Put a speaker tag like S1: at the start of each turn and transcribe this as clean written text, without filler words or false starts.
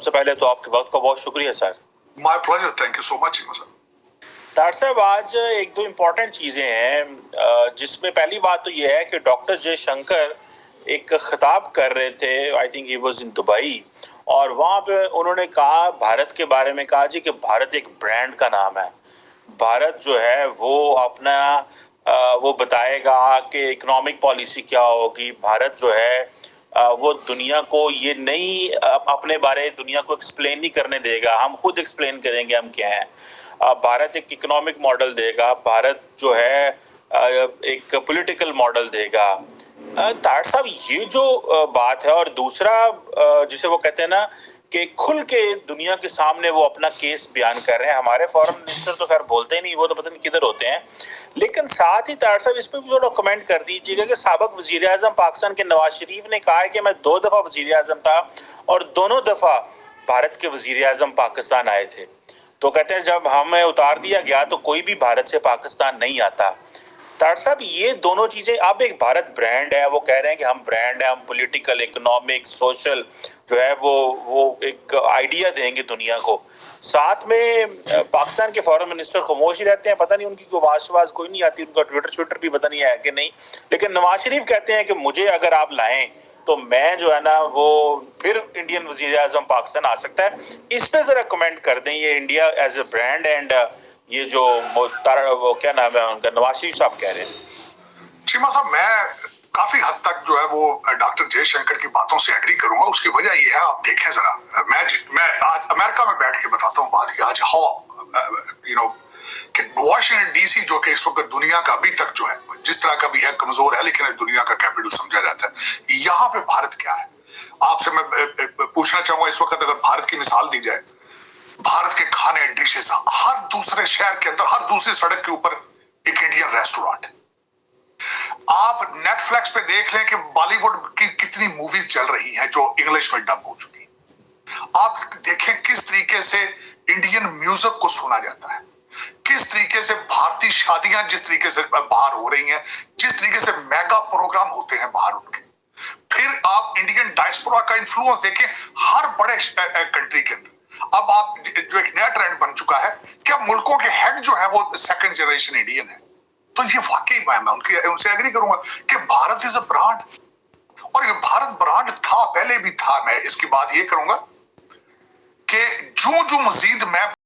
S1: سب سے پہلے تو آپ کے وقت کا بہت شکریہ سر.
S2: My pleasure. Thank you so much, sir.
S1: Doctor صاحب آج ایک دو امپورٹنٹ چیزیں ہیں جس میں پہلی بات تو یہ ہے کہ ڈاکٹر جے شنکر ایک خطاب کر رہے تھے. I think he was in Dubai, اور وہاں پہ انہوں نے کہا بھارت کے بارے میں کہا جی کہ بھارت ایک برانڈ کا نام ہے. بھارت جو ہے وہ اپنا وہ بتائے گا کہ اکنامک پالیسی کیا ہوگی. بھارت جو ہے وہ دنیا کو یہ نہیں اپنے بارے دنیا کو ایکسپلین نہیں کرنے دے گا, ہم خود ایکسپلین کریں گے ہم کیا ہیں. بھارت ایک اکنامک ماڈل دے گا, بھارت جو ہے ایک پولیٹیکل ماڈل دے گا. طاہر صاحب یہ جو بات ہے, اور دوسرا جسے وہ کہتے ہیں نا کہ کھل کے دنیا کے سامنے وہ اپنا کیس بیان کر رہے ہیں. ہمارے فورن منسٹر تو خیر بولتے ہی نہیں, وہ تو پتہ نہیں کدھر ہوتے ہیں. لیکن ساتھ ہی طاہر صاحب اس پہ بھی تھوڑا کمنٹ کر دیجیے گا کہ سابق وزیر اعظم پاکستان کے نواز شریف نے کہا ہے کہ میں 2 دفعہ وزیر اعظم تھا اور دونوں دفعہ بھارت کے وزیر اعظم پاکستان آئے تھے. تو کہتے ہیں جب ہمیں اتار دیا گیا تو کوئی بھی بھارت سے پاکستان نہیں آتا. طاہر صاحب یہ دونوں چیزیں, اب ایک بھارت برانڈ ہے, وہ کہہ رہے ہیں کہ ہم برانڈ ہیں, ہم پولیٹیکل, اکنامک, سوشل جو ہے وہ ایک آئیڈیا دیں گے دنیا کو. ساتھ میں پاکستان کے فورن منسٹر خاموش ہی رہتے ہیں, پتہ نہیں ان کی کوئی آواز کوئی نہیں آتی, ان کا ٹویٹر بھی پتہ نہیں ہے کہ نہیں. لیکن نواز شریف کہتے ہیں کہ مجھے اگر آپ لائیں تو میں جو ہے نا وہ پھر انڈین وزیر اعظم پاکستان آ سکتا ہے. اس پہ ذرا کمنٹ کر دیں, یہ India as a brand and یہ جو وہ کیا نام ہے ان کا, نواز شریف صاحب کہہ رہے ہیں.
S2: چیما صاحب میں کافی حد تک جو ہے وہ ڈاکٹر جے شنکر کی باتوں سے ایگری کروں گا. اس کی وجہ یہ ہے, آپ دیکھیں ذرا, میں آج امریکہ میں بیٹھ کے بتاتا ہوں بات کی آج کہ واشنگٹن ڈی سی جو کہ اس وقت دنیا کا ابھی تک جو ہے جس طرح کا بھی ہے کمزور ہے, لیکن دنیا کا کیپٹل سمجھا جاتا ہے, یہاں پہ بھارت کیا ہے. آپ سے میں پوچھنا چاہوں گا اس وقت اگر بھارت کی مثال دی جائے, بھارت کے کھانے ڈشز ہر دوسرے شہر کے اندر, ہر دوسری سڑک کے اوپر ایک انڈین ریسٹورانٹ ہے. آپ نیٹ فلیکس پہ دیکھ لیں کہ بالی ووڈ کی کتنی موویز چل رہی ہیں جو انگلش میں ڈب ہو چکی. آپ دیکھیں کس طریقے سے انڈین میوزک کو سنا جاتا ہے, کس طریقے سے بھارتی شادیاں جس طریقے سے باہر ہو رہی ہیں, جس طریقے سے میگا پروگرام ہوتے ہیں باہر ان کے. پھر آپ انڈین ڈائسپورا کا انفلوئنس دیکھیں ہر بڑے کنٹری کے اندر. اب آپ جو ایک نیا ٹرینڈ بن چکا ہے کہ اب ملکوں کے ہیڈ جو ہے وہ 2nd جنریشن انڈین ہے. تو یہ واقعی میں ان سے ایگری کروں گا کہ بھارت از اے برانڈ, اور یہ بھارت برانڈ تھا, پہلے بھی تھا. میں اس کی بات یہ کروں گا کہ جو مزید میں